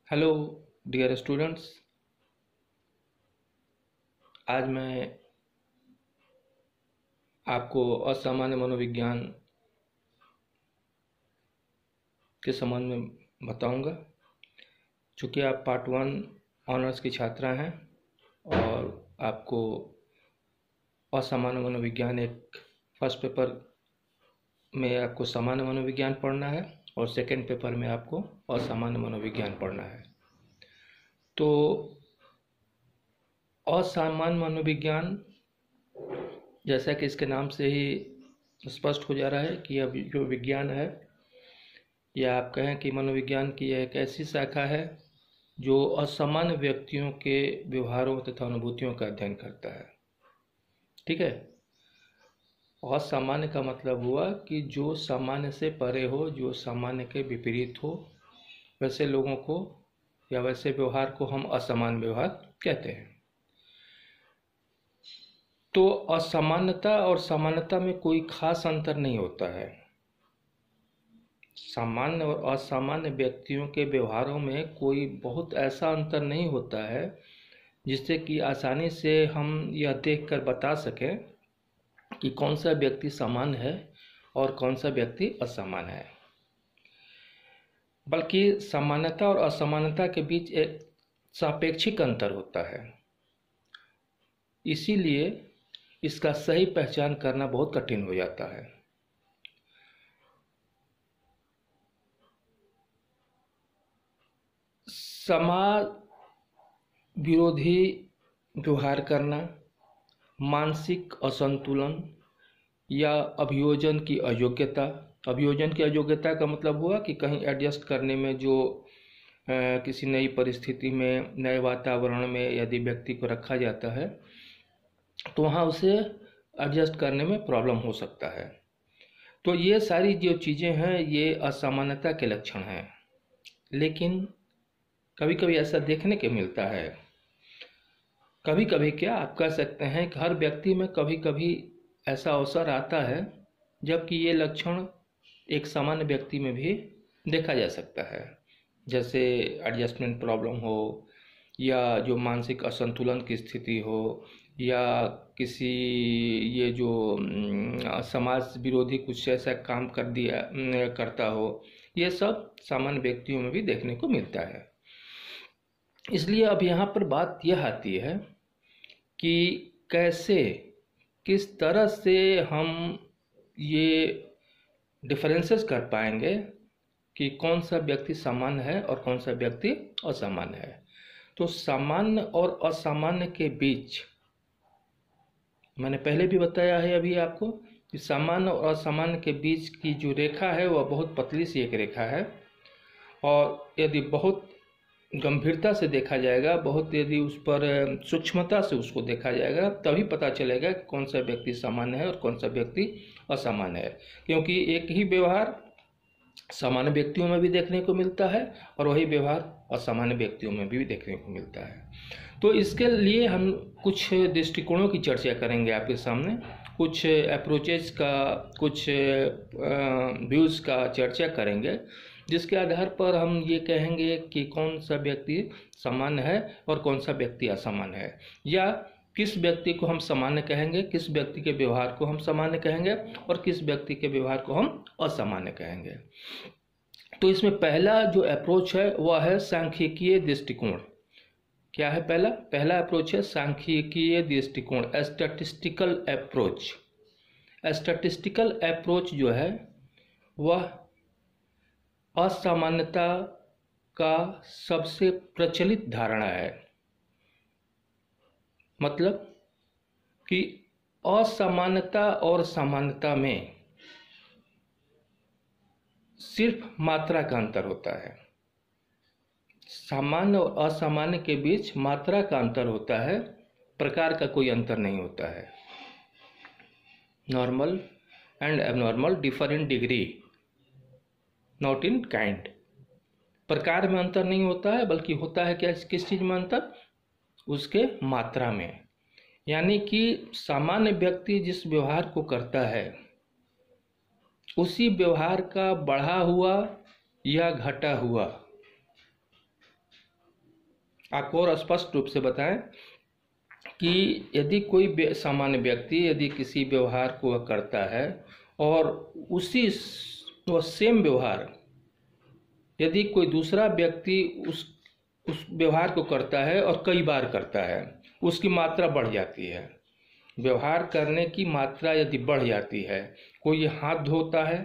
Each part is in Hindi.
Hello dear students. आज मैं आपको असामान्य मनोविज्ञान के संबंध में बताऊंगा। चूँकि आप पार्ट 1 ऑनर्स की छात्रा हैं और आपको असामान्य मनोविज्ञान एक फर्स्ट पेपर में आपको सामान्य मनोविज्ञान पढ़ना है और सेकंड पेपर में आपको असामान्य मनोविज्ञान पढ़ना है। तो असामान्य मनोविज्ञान, जैसा कि इसके नाम से ही स्पष्ट हो जा रहा है कि अब जो विज्ञान है, या आप कहें कि मनोविज्ञान की यह एक ऐसी शाखा है जो असामान्य व्यक्तियों के व्यवहारों तथा अनुभूतियों का अध्ययन करता है। ठीक है। असामान्य का मतलब हुआ कि जो सामान्य से परे हो, जो सामान्य के विपरीत हो, वैसे लोगों को या वैसे व्यवहार को हम असामान्य व्यवहार कहते हैं। तो असामान्यता और सामान्यता में कोई खास अंतर नहीं होता है। सामान्य और असामान्य व्यक्तियों के व्यवहारों में कोई बहुत ऐसा अंतर नहीं होता है जिससे कि आसानी से हम यह देखकर बता सकें कि कौन सा व्यक्ति सामान्य है और कौन सा व्यक्ति असामान्य है। बल्कि सामान्यता और असामान्यता के बीच एक सापेक्षिक अंतर होता है। इसीलिए इसका सही पहचान करना बहुत कठिन हो जाता है। समाज विरोधी व्यवहार करना, मानसिक असंतुलन या अभियोजन की अयोग्यता। अभियोजन की अयोग्यता का मतलब हुआ कि कहीं एडजस्ट करने में, जो किसी नई परिस्थिति में, नए वातावरण में यदि व्यक्ति को रखा जाता है तो वहाँ उसे एडजस्ट करने में प्रॉब्लम हो सकता है। तो ये सारी जो चीज़ें हैं ये असामान्यता के लक्षण हैं। लेकिन कभी कभी ऐसा देखने को मिलता है, कभी कभी क्या आप कह सकते हैं कि हर व्यक्ति में कभी कभी ऐसा अवसर आता है जबकि ये लक्षण एक सामान्य व्यक्ति में भी देखा जा सकता है। जैसे एडजस्टमेंट प्रॉब्लम हो, या जो मानसिक असंतुलन की स्थिति हो, या किसी ये जो समाज विरोधी कुछ ऐसा काम करता हो, ये सब सामान्य व्यक्तियों में भी देखने को मिलता है। इसलिए अब यहाँ पर बात यह आती है कि कैसे, किस तरह से हम ये डिफरेंसेस कर पाएंगे कि कौन सा व्यक्ति सामान्य है और कौन सा व्यक्ति असामान्य है। तो सामान्य और असामान्य के बीच मैंने पहले भी बताया है अभी आपको कि सामान्य और असामान्य के बीच की जो रेखा है वह बहुत पतली सी एक रेखा है, और यदि बहुत गंभीरता से देखा जाएगा, बहुत यदि उस पर सूक्ष्मता से उसको देखा जाएगा, तभी पता चलेगा कि कौन सा व्यक्ति सामान्य है और कौन सा व्यक्ति असामान्य है। क्योंकि एक ही व्यवहार सामान्य व्यक्तियों में भी देखने को मिलता है और वही व्यवहार असामान्य व्यक्तियों में भी देखने को मिलता है। तो इसके लिए हम कुछ दृष्टिकोणों की चर्चा करेंगे आपके सामने, कुछ अप्रोचेस का, कुछ व्यूज़ का चर्चा करेंगे, जिसके आधार पर हम ये कहेंगे कि कौन सा व्यक्ति सामान्य है और कौन सा व्यक्ति असामान्य है, या किस व्यक्ति को हम सामान्य कहेंगे, किस व्यक्ति के व्यवहार को हम सामान्य कहेंगे और किस व्यक्ति के व्यवहार को हम असामान्य कहेंगे। तो इसमें पहला जो अप्रोच है वह है सांख्यिकीय दृष्टिकोण। क्या है पहला अप्रोच है सांख्यिकीय दृष्टिकोण, स्टैटिस्टिकल अप्रोच। स्टैटिस्टिकल अप्रोच जो है वह असामान्यता का सबसे प्रचलित धारणा है। मतलब कि असामान्यता और सामान्यता में सिर्फ मात्रा का अंतर होता है। सामान्य और असामान्य के बीच मात्रा का अंतर होता है, प्रकार का कोई अंतर नहीं होता है। Normal and abnormal differ in degree, not in kind. प्रकार में अंतर नहीं होता है, बल्कि होता है क्या, किस चीज़ में अंतर, उसके मात्रा में। यानी कि सामान्य व्यक्ति जिस व्यवहार को करता है उसी व्यवहार का बढ़ा हुआ या घटा हुआ आपको और स्पष्ट रूप से बताएं कि यदि कोई सामान्य व्यक्ति यदि किसी व्यवहार को वह करता है और उसी वह सेम व्यवहार यदि कोई दूसरा व्यक्ति उस व्यवहार को करता है और कई बार करता है, उसकी मात्रा बढ़ जाती है। व्यवहार करने की मात्रा यदि बढ़ जाती है, कोई हाथ धोता है,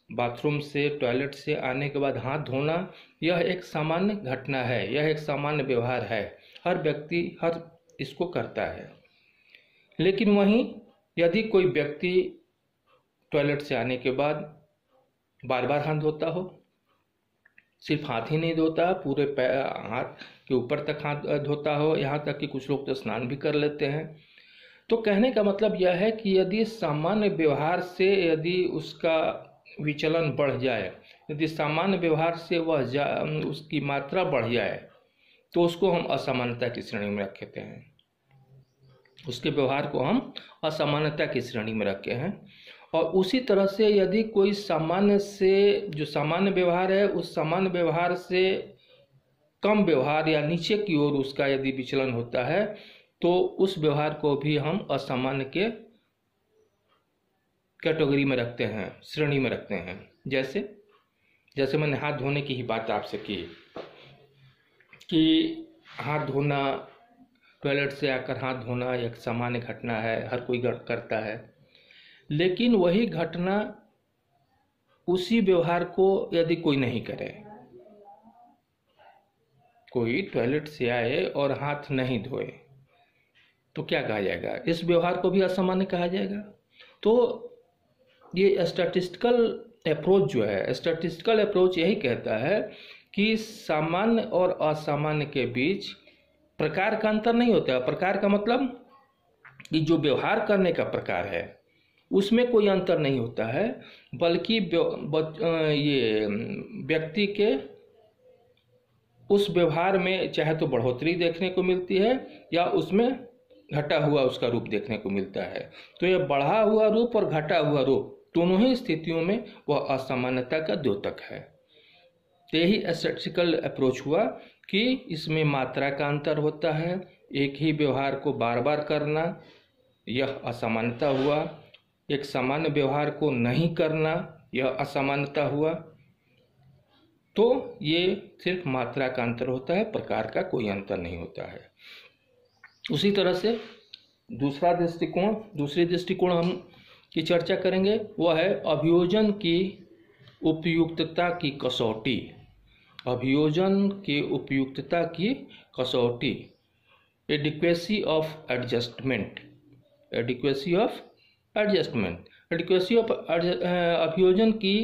बाथरूम से टॉयलेट से आने के बाद हाथ धोना, यह एक सामान्य घटना है, यह एक सामान्य व्यवहार है, हर व्यक्ति हर इसको करता है। लेकिन वहीं यदि कोई व्यक्ति टॉयलेट से आने के बाद बार बार हाथ धोता हो, सिर्फ हाथ ही नहीं धोता, पूरे हाथ के ऊपर तक हाथ धोता हो, यहाँ तक कि कुछ लोग तो स्नान भी कर लेते हैं, तो कहने का मतलब यह है कि यदि सामान्य व्यवहार से यदि उसका विचलन बढ़ जाए, यदि सामान्य व्यवहार से वह उसकी मात्रा बढ़ जाए, तो उसको हम असामान्यता की श्रेणी में रखते हैं। उसके व्यवहार को हम असामान्यता की श्रेणी में रखे हैं। और उसी तरह से यदि कोई सामान्य से जो सामान्य व्यवहार है, उस सामान्य व्यवहार से कम व्यवहार या नीचे की ओर उसका यदि विचलन होता है, तो उस व्यवहार को भी हम असामान्य के कैटेगरी में रखते हैं, श्रेणी में रखते हैं। जैसे मैंने हाथ धोने की ही बात आपसे की कि हाथ धोना, टॉयलेट से आकर हाथ धोना एक सामान्य घटना है, हर कोई करता है। लेकिन वही घटना उसी व्यवहार को यदि कोई नहीं करे, कोई टॉयलेट से आए और हाथ नहीं धोए, तो क्या कहा जाएगा? इस व्यवहार को भी असामान्य कहा जाएगा। तो ये स्टैटिस्टिकल अप्रोच जो है, स्टैटिस्टिकल अप्रोच यही कहता है कि सामान्य और असामान्य के बीच प्रकार का अंतर नहीं होता है। प्रकार का मतलब कि जो व्यवहार करने का प्रकार है उसमें कोई अंतर नहीं होता है, बल्कि ये व्यक्ति के उस व्यवहार में चाहे तो बढ़ोतरी देखने को मिलती है या उसमें घटा हुआ उसका रूप देखने को मिलता है। तो यह बढ़ा हुआ रूप और घटा हुआ रूप दोनों ही स्थितियों में वह असामान्यता का द्योतक है। यही स्टैटिस्टिकल अप्रोच हुआ कि इसमें मात्रा का अंतर होता है, एक ही व्यवहार को बार बार करना यह असामान्यता हुआ, एक सामान्य व्यवहार को नहीं करना यह असामान्यता हुआ। तो ये सिर्फ मात्रा का अंतर होता है, प्रकार का कोई अंतर नहीं होता है। उसी तरह से दूसरी दृष्टिकोण हम की चर्चा करेंगे, वह है अभियोजन की उपयुक्तता की कसौटी। अभियोजन की उपयुक्तता की कसौटी, एडिक्वेसी ऑफ एडजस्टमेंट। अभियोजन की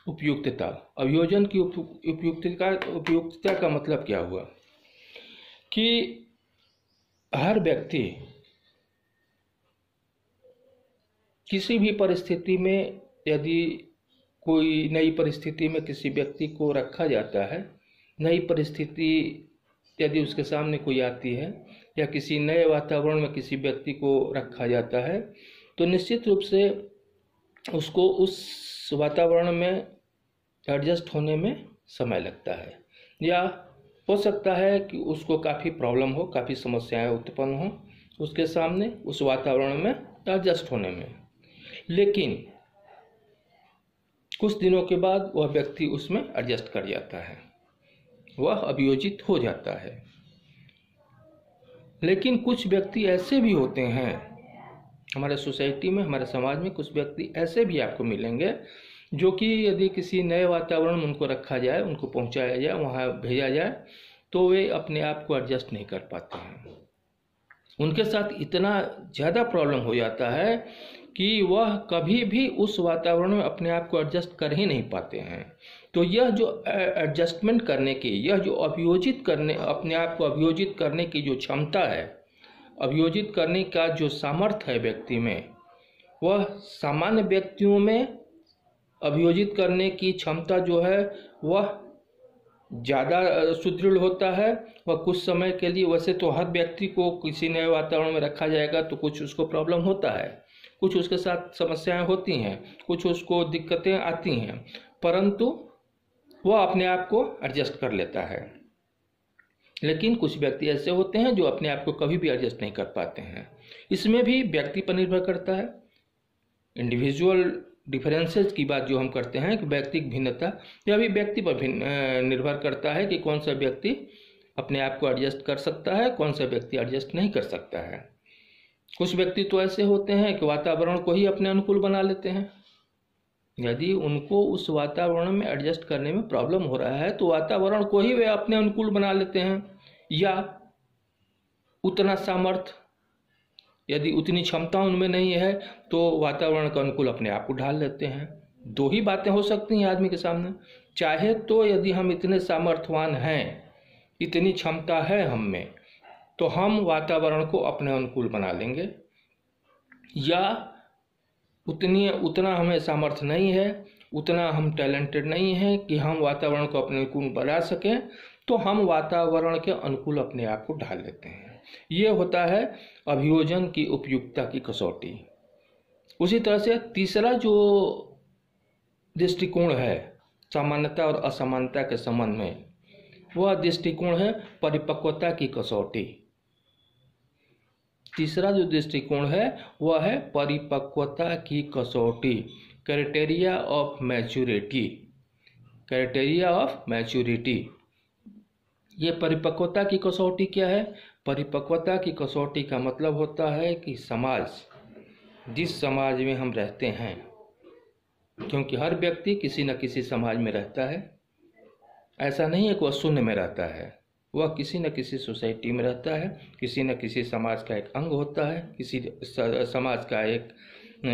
उपयुक्तता। अभियोजन की उपयुक्तता का मतलब क्या हुआ कि हर व्यक्ति किसी भी परिस्थिति में, यदि कोई नई परिस्थिति में किसी व्यक्ति को रखा जाता है, नई परिस्थिति यदि उसके सामने कोई आती है या किसी नए वातावरण में किसी व्यक्ति को रखा जाता है, तो निश्चित रूप से उसको उस वातावरण में एडजस्ट होने में समय लगता है, या हो सकता है कि उसको काफ़ी प्रॉब्लम हो, काफ़ी समस्याएं उत्पन्न हो उसके सामने उस वातावरण में एडजस्ट होने में। लेकिन कुछ दिनों के बाद वह व्यक्ति उसमें एडजस्ट कर जाता है, वह अभियोजित हो जाता है। लेकिन कुछ व्यक्ति ऐसे भी होते हैं हमारे सोसाइटी में, हमारे समाज में, कुछ व्यक्ति ऐसे भी आपको मिलेंगे जो कि यदि किसी नए वातावरण में उनको रखा जाए, उनको पहुंचाया जाए, वहाँ भेजा जाए, तो वे अपने आप को एडजस्ट नहीं कर पाते हैं। उनके साथ इतना ज़्यादा प्रॉब्लम हो जाता है कि वह कभी भी उस वातावरण में अपने आप को एडजस्ट कर ही नहीं पाते हैं। तो यह जो एडजस्टमेंट करने की, यह जो अपने आप को अभियोजित करने की जो क्षमता है, अभियोजित करने का जो सामर्थ्य है व्यक्ति में, वह सामान्य व्यक्तियों में अभियोजित करने की क्षमता जो है वह ज़्यादा सुदृढ़ होता है। वह कुछ समय के लिए, वैसे तो हर व्यक्ति को किसी नए वातावरण में रखा जाएगा तो कुछ उसको प्रॉब्लम होता है, कुछ उसके साथ समस्याएं होती हैं, कुछ उसको दिक्कतें आती हैं, परंतु वह अपने आप को एडजस्ट कर लेता है। लेकिन कुछ व्यक्ति ऐसे होते हैं जो अपने आप को कभी भी एडजस्ट नहीं कर पाते हैं। इसमें भी व्यक्ति पर निर्भर करता है, इंडिविजुअल डिफरेंसेस की बात जो हम करते हैं कि व्यक्तिगत भिन्नता, यह भी व्यक्ति पर निर्भर करता है कि कौन सा व्यक्ति अपने आप को एडजस्ट कर सकता है, कौन सा व्यक्ति एडजस्ट नहीं कर सकता है। कुछ व्यक्ति तो ऐसे होते हैं कि वातावरण को ही अपने अनुकूल बना लेते हैं। यदि उनको उस वातावरण में एडजस्ट करने में प्रॉब्लम हो रहा है तो वातावरण को ही वे अपने अनुकूल बना लेते हैं, या उतना सामर्थ्य, यदि उतनी क्षमता उनमें नहीं है तो वातावरण का अनुकूल अपने आप को ढाल लेते हैं। दो ही बातें हो सकती हैं आदमी के सामने, चाहे तो यदि हम इतने सामर्थ्यवान हैं, इतनी क्षमता है हम में, तो हम वातावरण को अपने अनुकूल बना लेंगे, या उतना हमें सामर्थ्य नहीं है, उतना हम टैलेंटेड नहीं है कि हम वातावरण को अपने अनुकूल बना सकें, तो हम वातावरण के अनुकूल अपने आप को ढाल लेते हैं। ये होता है अभियोजन की उपयुक्तता की कसौटी। उसी तरह से तीसरा जो दृष्टिकोण है सामान्यता और असमानता के संबंध में, वह दृष्टिकोण है परिपक्वता की कसौटी। तीसरा जो दृष्टिकोण है वह है परिपक्वता की कसौटी, criteria of maturity. Criteria of maturity, ये परिपक्वता की कसौटी क्या है? परिपक्वता की कसौटी का मतलब होता है कि समाज, जिस समाज में हम रहते हैं, क्योंकि हर व्यक्ति किसी न किसी समाज में रहता है, ऐसा नहीं है कि वह शून्य में रहता है, वह किसी न किसी सोसाइटी में रहता है, किसी न किसी समाज का एक अंग होता है, किसी समाज का एक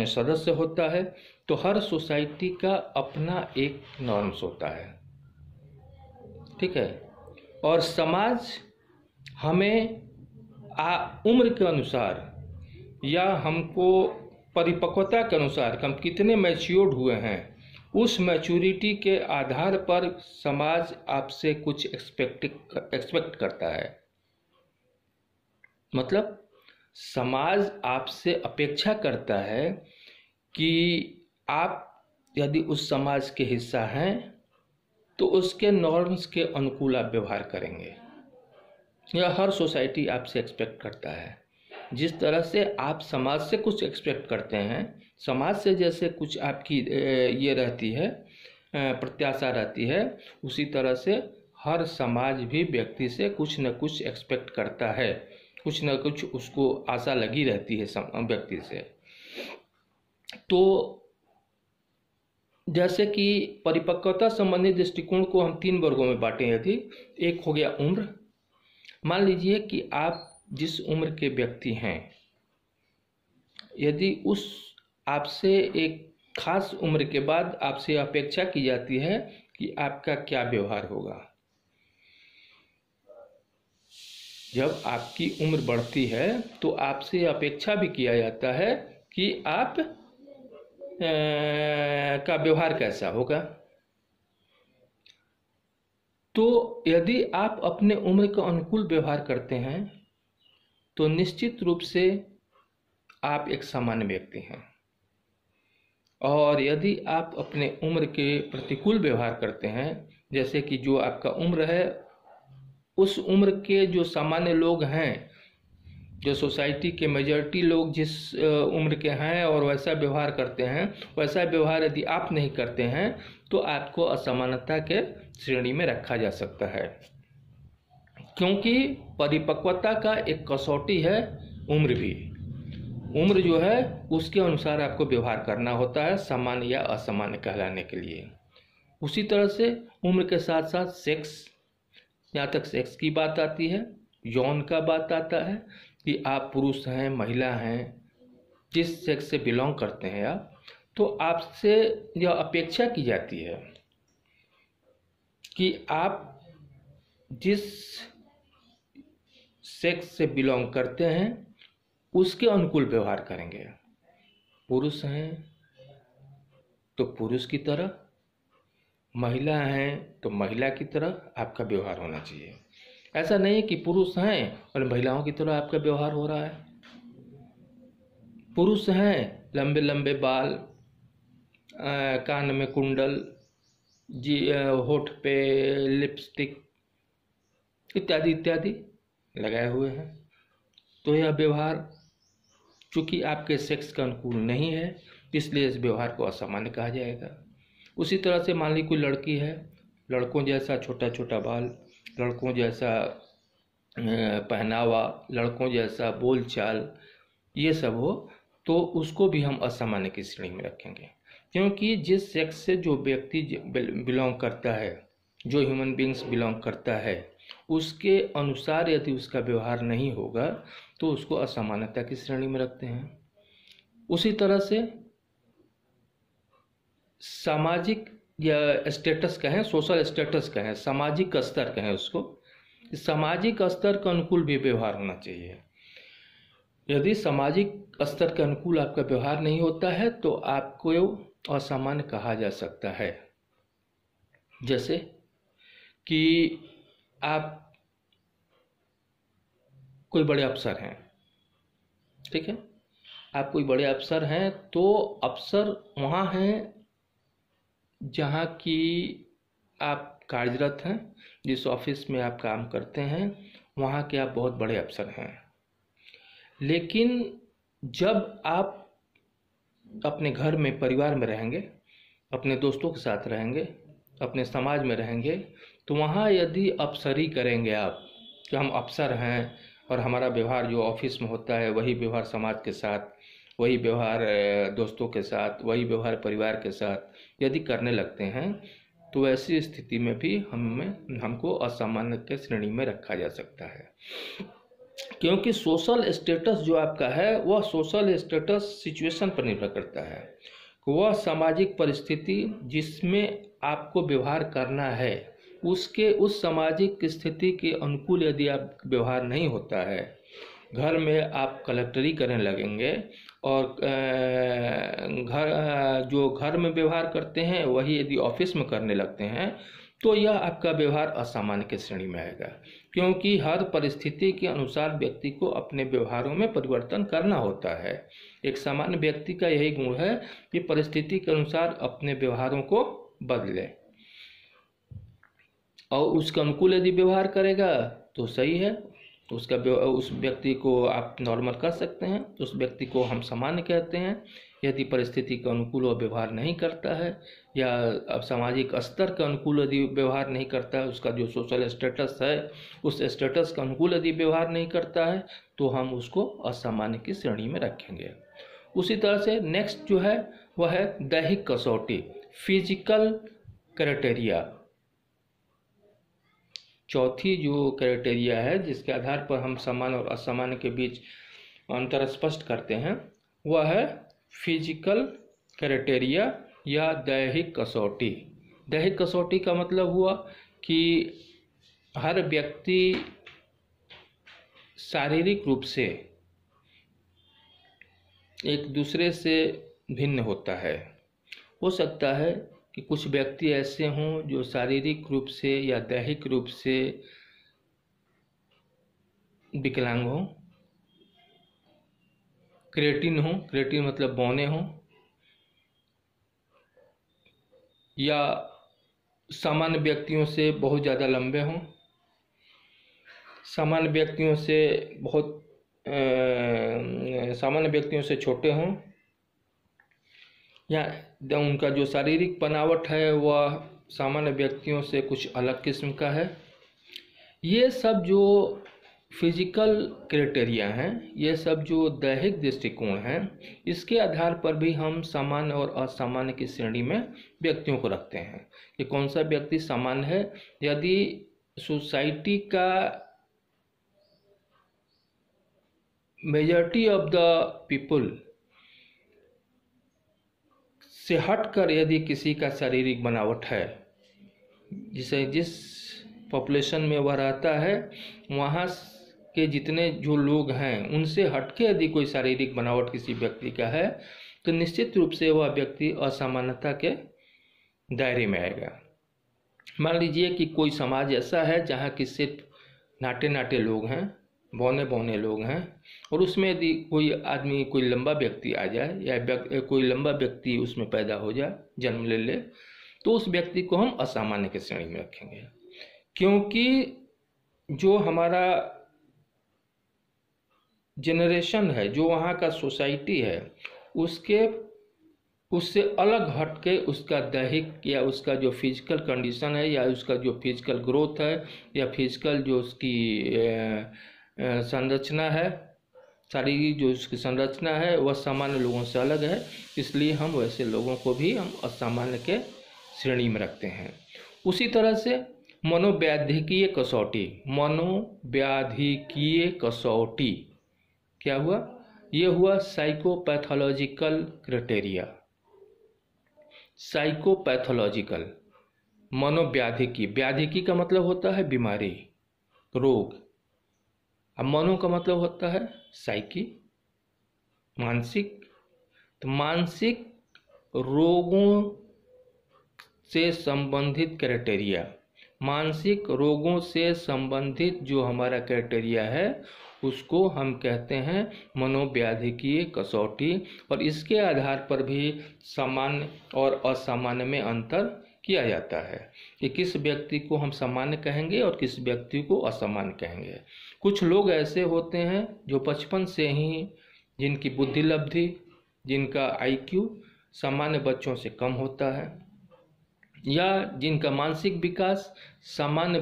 सदस्य होता है। तो हर सोसाइटी का अपना एक नॉर्म्स होता है, ठीक है। और समाज हमें उम्र के अनुसार या हमको परिपक्वता के अनुसार हम कितने मैच्योर्ड हुए हैं, उस मैच्योरिटी के आधार पर समाज आपसे कुछ एक्सपेक्ट करता है। मतलब समाज आपसे अपेक्षा करता है कि आप यदि उस समाज के हिस्सा हैं तो उसके नॉर्म्स के अनुकूल आप व्यवहार करेंगे। यह हर सोसाइटी आपसे एक्सपेक्ट करता है। जिस तरह से आप समाज से कुछ एक्सपेक्ट करते हैं, समाज से जैसे कुछ आपकी ये रहती है, प्रत्याशा रहती है, उसी तरह से हर समाज भी व्यक्ति से कुछ न कुछ एक्सपेक्ट करता है, कुछ न कुछ उसको आशा लगी रहती है व्यक्ति से। तो जैसे कि परिपक्वता संबंधी दृष्टिकोण को हम 3 वर्गों में बांटे। यदि एक हो गया उम्र, मान लीजिए कि आप जिस उम्र के व्यक्ति हैं, यदि उस आपसे एक खास उम्र के बाद आपसे अपेक्षा की जाती है कि आपका क्या व्यवहार होगा। जब आपकी उम्र बढ़ती है तो आपसे अपेक्षा भी किया जाता है कि आप का व्यवहार कैसा होगा। तो यदि आप अपने उम्र के अनुकूल व्यवहार करते हैं तो निश्चित रूप से आप एक सामान्य व्यक्ति हैं, और यदि आप अपने उम्र के प्रतिकूल व्यवहार करते हैं, जैसे कि जो आपका उम्र है उस उम्र के जो सामान्य लोग हैं, जो सोसाइटी के मेजॉरिटी लोग जिस उम्र के हैं और वैसा व्यवहार करते हैं, वैसा व्यवहार यदि आप नहीं करते हैं तो आपको असमानता के श्रेणी में रखा जा सकता है। क्योंकि परिपक्वता का एक कसौटी है उम्र भी। उम्र जो है उसके अनुसार आपको व्यवहार करना होता है, सामान्य या असामान्य कहलाने के लिए। उसी तरह से उम्र के साथ साथ सेक्स, यहाँ तक सेक्स की बात आती है, यौन का बात आता है कि आप पुरुष हैं, महिला हैं, जिस सेक्स से बिलोंग करते हैं आप, तो आपसे यह अपेक्षा की जाती है कि आप जिस सेक्स से बिलोंग करते हैं उसके अनुकूल व्यवहार करेंगे। पुरुष हैं तो पुरुष की तरह, महिला हैं तो महिला की तरह आपका व्यवहार होना चाहिए। ऐसा नहीं कि पुरुष हैं और महिलाओं की तरह आपका व्यवहार हो रहा है। पुरुष हैं, लंबे लंबे बाल, कान में कुंडल, होठ पे लिपस्टिक, इत्यादि इत्यादि लगाए हुए हैं। तो यह व्यवहार चूँकि आपके सेक्स का अनुकूल नहीं है, इसलिए इस व्यवहार को असामान्य कहा जाएगा। उसी तरह से मान ली कोई लड़की है, लड़कों जैसा छोटा छोटा बाल, लड़कों जैसा पहनावा, लड़कों जैसा बोलचाल, ये सब हो, तो उसको भी हम असामान्य की श्रेणी में रखेंगे। क्योंकि जिस सेक्स से जो व्यक्ति बिलोंग करता है, जो ह्यूमन बींग्स बिलोंग करता है, उसके अनुसार यदि उसका व्यवहार नहीं होगा तो उसको असामान्यता की श्रेणी में रखते हैं। उसी तरह से सामाजिक या स्टेटस कहें, सोशल स्टेटस कहें, सामाजिक स्तर कहें उसको, सामाजिक स्तर के अनुकूल भी व्यवहार होना चाहिए। यदि सामाजिक स्तर के अनुकूल आपका व्यवहार नहीं होता है तो आपको असामान्य कहा जा सकता है। जैसे कि आप कोई बड़े अफसर हैं, ठीक है, आप कोई बड़े अफसर हैं, तो अफसर वहाँ हैं जहाँ की आप कार्यरत हैं, जिस ऑफिस में आप काम करते हैं, वहाँ के आप बहुत बड़े अफसर हैं। लेकिन जब आप अपने घर में, परिवार में रहेंगे, अपने दोस्तों के साथ रहेंगे, अपने समाज में रहेंगे, तो वहाँ यदि अफसरी करेंगे आप कि हम अफसर हैं और हमारा व्यवहार जो ऑफिस में होता है वही व्यवहार समाज के साथ, वही व्यवहार दोस्तों के साथ, वही व्यवहार परिवार के साथ यदि करने लगते हैं, तो ऐसी स्थिति में भी हमको असामान्य के श्रेणी में रखा जा सकता है। क्योंकि सोशल स्टेटस जो आपका है वह सोशल स्टेटस सिचुएशन पर निर्भर करता है। वह सामाजिक परिस्थिति जिसमें आपको व्यवहार करना है, उसके उस सामाजिक स्थिति के अनुकूल यदि आप व्यवहार नहीं होता है, घर में आप कलेक्टरी करने लगेंगे और घर में व्यवहार करते हैं वही यदि ऑफिस में करने लगते हैं, तो यह आपका व्यवहार असामान्य की श्रेणी में आएगा। क्योंकि हर परिस्थिति के अनुसार व्यक्ति को अपने व्यवहारों में परिवर्तन करना होता है। एक सामान्य व्यक्ति का यही गुण है कि परिस्थिति के अनुसार अपने व्यवहारों को बदले और उसके अनुकूल यदि व्यवहार करेगा तो सही है, तो उस व्यक्ति को आप नॉर्मल कर सकते हैं, तो उस व्यक्ति को हम सामान्य कहते हैं। यदि परिस्थिति के अनुकूल वो व्यवहार नहीं करता है या अब सामाजिक स्तर के अनुकूल यदि व्यवहार नहीं करता है, उसका जो सोशल स्टेटस है उस स्टेटस के अनुकूल यदि व्यवहार नहीं करता है, तो हम उसको असामान्य की श्रेणी में रखेंगे। उसी तरह से नेक्स्ट जो है वह है दैहिक कसौटी, फिजिकल क्राइटेरिया। चौथी जो क्राइटेरिया है जिसके आधार पर हम सामान्य और असामान्य के बीच अंतर स्पष्ट करते हैं, वह है फिजिकल क्राइटेरिया या दैहिक कसौटी। दैहिक कसौटी का मतलब हुआ कि हर व्यक्ति शारीरिक रूप से एक दूसरे से भिन्न होता है। हो सकता है कि कुछ व्यक्ति ऐसे हों जो शारीरिक रूप से या दैहिक रूप से विकलांग हों, क्रेटिन हों, क्रेटिन मतलब बौने हों, या सामान्य व्यक्तियों से बहुत ज़्यादा लंबे हों, सामान्य व्यक्तियों से छोटे हों, या उनका जो शारीरिक बनावट है वह सामान्य व्यक्तियों से कुछ अलग किस्म का है। ये सब जो फिजिकल क्राइटेरिया हैं, ये सब जो दैहिक दृष्टिकोण हैं, इसके आधार पर भी हम सामान्य और असामान्य की श्रेणी में व्यक्तियों को रखते हैं कि कौन सा व्यक्ति सामान्य है। यदि सोसाइटी का मेजॉरिटी ऑफ द पीपल से हटकर यदि किसी का शारीरिक बनावट है, जिस पॉपुलेशन में वह रहता है वहाँ के जितने जो लोग हैं उनसे हटके यदि कोई शारीरिक बनावट किसी व्यक्ति का है, तो निश्चित रूप से वह व्यक्ति असामान्यता के दायरे में आएगा। मान लीजिए कि कोई समाज ऐसा है जहाँ कि सिर्फ नाटे नाटे लोग हैं, बौने बौने लोग हैं, और उसमें यदि कोई आदमी, कोई लंबा व्यक्ति आ जाए या कोई लंबा व्यक्ति उसमें पैदा हो जाए, जन्म ले, तो उस व्यक्ति को हम असामान्य की श्रेणी में रखेंगे। क्योंकि जो हमारा जनरेशन है, जो वहाँ का सोसाइटी है, उससे अलग हट के उसका दैहिक या उसका जो फिजिकल कंडीशन है या उसका जो फिजिकल ग्रोथ है या फिजिकल जो उसकी संरचना है, शारीरिक जो उसकी संरचना है, वह सामान्य लोगों से अलग है। इसलिए हम वैसे लोगों को भी हम असामान्य के श्रेणी में रखते हैं। उसी तरह से मनोवैद्यकीय कसौटी क्या हुआ? ये हुआ साइकोपैथोलॉजिकल क्राइटेरिया। साइकोपैथोलॉजिकल, मनोव्याधिकी, व्याधिकी का मतलब होता है बीमारी, रोग। अब मनो का मतलब होता है साइकी, मानसिक। तो मानसिक रोगों से संबंधित क्राइटेरिया, मानसिक रोगों से संबंधित जो हमारा क्राइटेरिया है उसको हम कहते हैं मनोव्याधिकीय कसौटी। और इसके आधार पर भी सामान्य और असामान्य में अंतर किया जाता है कि किस व्यक्ति को हम सामान्य कहेंगे और किस व्यक्ति को असामान्य कहेंगे। कुछ लोग ऐसे होते हैं जो बचपन से ही, जिनकी बुद्धि लब्धि, जिनका IQ सामान्य बच्चों से कम होता है, या जिनका मानसिक विकास सामान्य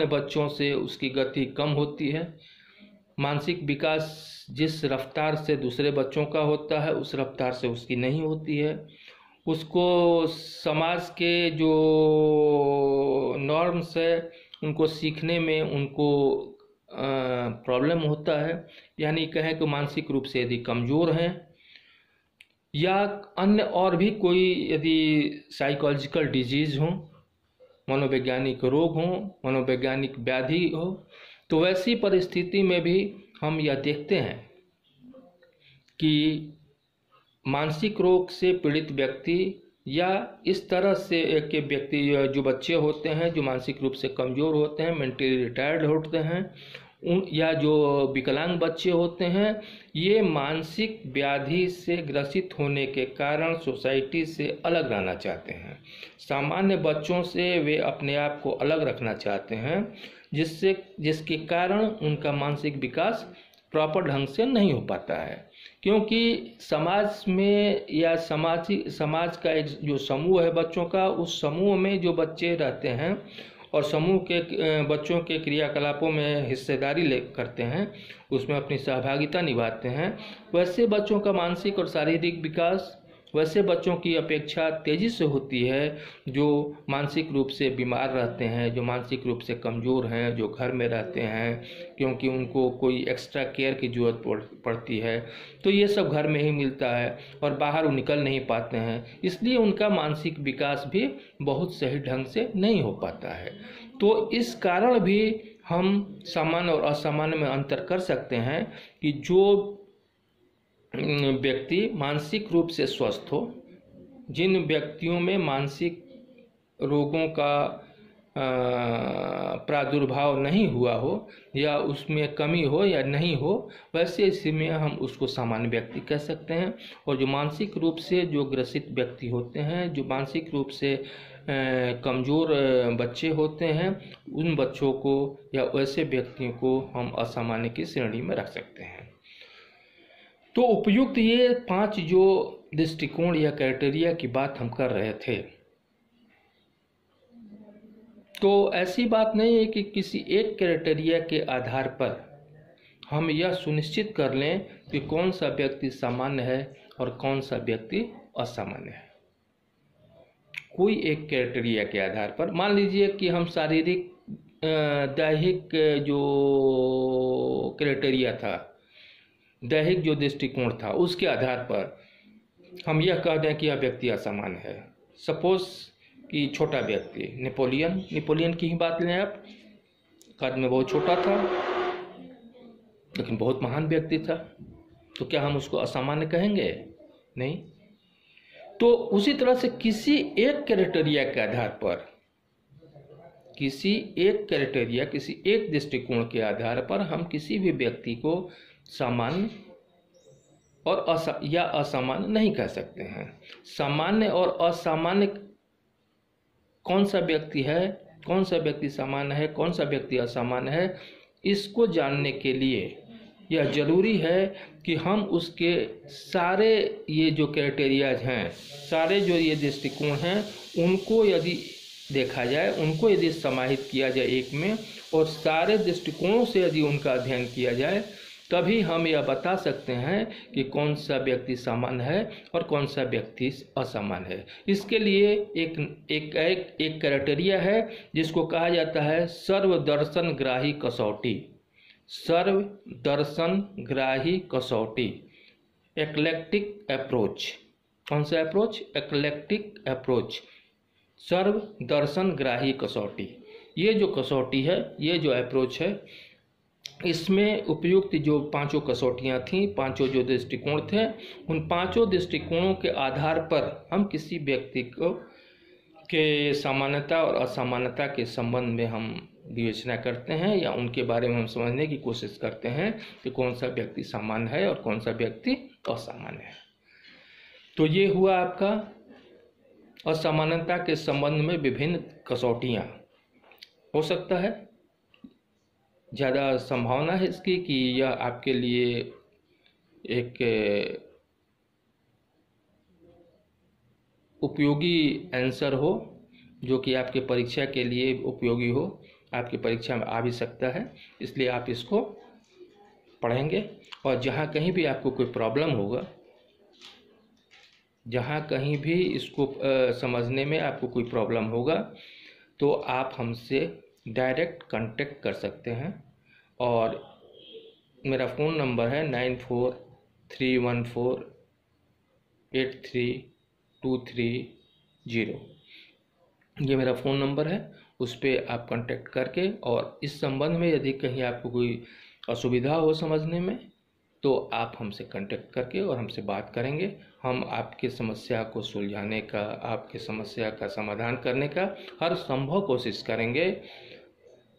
बच्चों से उसकी गति कम होती है। मानसिक विकास जिस रफ्तार से दूसरे बच्चों का होता है उस रफ्तार से उसकी नहीं होती है। उसको समाज के जो नॉर्म्स है उनको सीखने में उनको प्रॉब्लम होता है। यानी कहें कि मानसिक रूप से यदि कमज़ोर हैं या अन्य और भी कोई यदि साइकोलॉजिकल डिजीज़ हो, मनोवैज्ञानिक रोग हो, मनोवैज्ञानिक व्याधि हो, तो वैसी परिस्थिति में भी हम यह देखते हैं कि मानसिक रोग से पीड़ित व्यक्ति या इस तरह से के व्यक्ति जो बच्चे होते हैं जो मानसिक रूप से कमज़ोर होते हैं, मेंटली रिटायर्ड होते हैं, या जो विकलांग बच्चे होते हैं, ये मानसिक व्याधि से ग्रसित होने के कारण सोसाइटी से अलग रहना चाहते हैं। सामान्य बच्चों से वे अपने आप को अलग रखना चाहते हैं, जिसके कारण उनका मानसिक विकास प्रॉपर ढंग से नहीं हो पाता है। क्योंकि समाज में या समाज का एक जो समूह है बच्चों का, उस समूह में जो बच्चे रहते हैं और समूह के बच्चों के क्रियाकलापों में हिस्सेदारी करते हैं, उसमें अपनी सहभागिता निभाते हैं, वैसे बच्चों का मानसिक और शारीरिक विकास वैसे बच्चों की अपेक्षा तेज़ी से होती है जो मानसिक रूप से बीमार रहते हैं, जो मानसिक रूप से कमज़ोर हैं, जो घर में रहते हैं क्योंकि उनको कोई एक्स्ट्रा केयर की ज़रूरत पड़ती है, तो ये सब घर में ही मिलता है और बाहर वो निकल नहीं पाते हैं, इसलिए उनका मानसिक विकास भी बहुत सही ढंग से नहीं हो पाता है। तो इस कारण भी हम सामान्य और असामान्य में अंतर कर सकते हैं कि जो व्यक्ति मानसिक रूप से स्वस्थ हो, जिन व्यक्तियों में मानसिक रोगों का प्रादुर्भाव नहीं हुआ हो या उसमें कमी हो या नहीं हो, वैसे स्थिति में हम उसको सामान्य व्यक्ति कह सकते हैं। और जो मानसिक रूप से जो ग्रसित व्यक्ति होते हैं, जो मानसिक रूप से कमज़ोर बच्चे होते हैं, उन बच्चों को या वैसे व्यक्तियों को हम असामान्य की श्रेणी में रख सकते हैं। तो उपयुक्त ये 5 जो दृष्टिकोण या क्राइटेरिया की बात हम कर रहे थे, तो ऐसी बात नहीं है कि किसी एक क्राइटेरिया के आधार पर हम यह सुनिश्चित कर लें कि कौन सा व्यक्ति सामान्य है और कौन सा व्यक्ति असामान्य है। कोई एक क्राइटेरिया के आधार पर, मान लीजिए कि हम शारीरिक दैहिक जो क्राइटेरिया था, दैहिक जो दृष्टिकोण था, उसके आधार पर हम यह कह दें कि यह व्यक्ति असामान्य है। सपोज कि छोटा व्यक्ति, नेपोलियन की ही बात लें आप, कद में बहुत छोटा था लेकिन बहुत महान व्यक्ति था, तो क्या हम उसको असामान्य कहेंगे? नहीं। तो उसी तरह से किसी एक क्राइटेरिया के आधार पर, किसी एक दृष्टिकोण के आधार पर हम किसी भी व्यक्ति को सामान्य और असामान्य नहीं कह सकते हैं। सामान्य और असामान्य कौन सा व्यक्ति है कौन सा व्यक्ति सामान्य है, कौन सा व्यक्ति असामान्य है, इसको जानने के लिए यह जरूरी है कि हम उसके सारे ये जो क्राइटेरियाज हैं, सारे जो ये दृष्टिकोण हैं, उनको यदि देखा जाए, उनको यदि समाहित किया जाए एक में, और सारे दृष्टिकोणों से यदि उनका अध्ययन किया जाए, तभी हम यह बता सकते हैं कि कौन सा व्यक्ति सामान्य है और कौन सा व्यक्ति असामान्य है। इसके लिए एक क्राइटेरिया है जिसको कहा जाता है सर्वदर्शन ग्राही कसौटी। सर्वदर्शन ग्राही कसौटी, एक्लेक्टिक अप्रोच। कौन सा अप्रोच? एक्लेक्टिक अप्रोच, सर्वदर्शन ग्राही कसौटी। ये जो कसौटी है, ये जो अप्रोच है, इसमें उपयुक्त जो पांचों कसौटियां थीं, पांचों जो दृष्टिकोण थे, उन पांचों दृष्टिकोणों के आधार पर हम किसी व्यक्ति को के सामान्यता और असामान्यता के संबंध में हम विवेचना करते हैं, या उनके बारे में हम समझने की कोशिश करते हैं कि कौन सा व्यक्ति सामान्य है और कौन सा व्यक्ति असामान्य है। तो ये हुआ आपका असामान्यता के संबंध में विभिन्न कसौटियाँ। हो सकता है, ज़्यादा संभावना है इसकी कि यह आपके लिए एक उपयोगी आंसर हो, जो कि आपके परीक्षा के लिए उपयोगी हो, आपकी परीक्षा में आ भी सकता है। इसलिए आप इसको पढ़ेंगे, और जहाँ कहीं भी आपको कोई प्रॉब्लम होगा, जहाँ कहीं भी इसको समझने में आपको कोई प्रॉब्लम होगा, तो आप हमसे डायरेक्ट कांटेक्ट कर सकते हैं। और मेरा फ़ोन नंबर है 9431483230। ये मेरा फ़ोन नंबर है, उस पर आप कांटेक्ट करके, और इस संबंध में यदि कहीं आपको कोई असुविधा हो समझने में, तो आप हमसे कांटेक्ट करके और हमसे बात करेंगे। हम आपकी समस्या को सुलझाने का, आपकी समस्या का समाधान करने का हर संभव कोशिश करेंगे।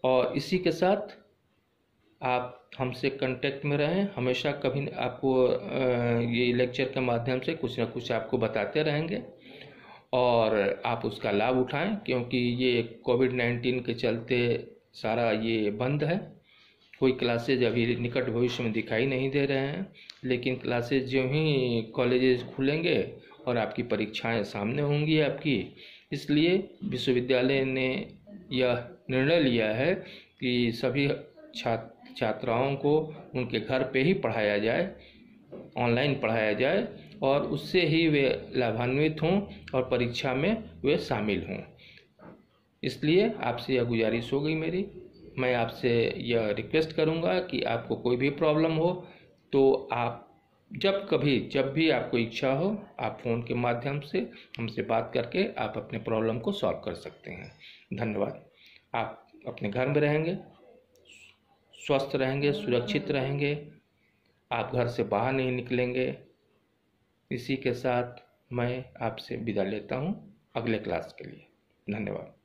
और इसी के साथ आप हमसे कांटेक्ट में रहें, हमेशा कभी आपको ये लेक्चर के माध्यम से कुछ ना कुछ आपको बताते रहेंगे, और आप उसका लाभ उठाएं, क्योंकि ये कोविड-19 के चलते सारा ये बंद है। कोई क्लासेज अभी निकट भविष्य में दिखाई नहीं दे रहे हैं, लेकिन क्लासेज जो ही कॉलेजेस खुलेंगे और आपकी परीक्षाएं सामने होंगी आपकी, इसलिए विश्वविद्यालय ने यह निर्णय लिया है कि सभी छात्राओं को उनके घर पे ही पढ़ाया जाए, ऑनलाइन पढ़ाया जाए, और उससे ही वे लाभान्वित हों और परीक्षा में वे शामिल हों। इसलिए आपसे यह गुजारिश हो गई मेरी, मैं आपसे यह रिक्वेस्ट करूंगा कि आपको कोई भी प्रॉब्लम हो तो आप जब भी आपको इच्छा हो, आप फ़ोन के माध्यम से हमसे बात करके आप अपने प्रॉब्लम को सॉल्व कर सकते हैं। धन्यवाद। आप अपने घर में रहेंगे, स्वस्थ रहेंगे, सुरक्षित रहेंगे, आप घर से बाहर नहीं निकलेंगे। इसी के साथ मैं आपसे विदा लेता हूं अगले क्लास के लिए। धन्यवाद।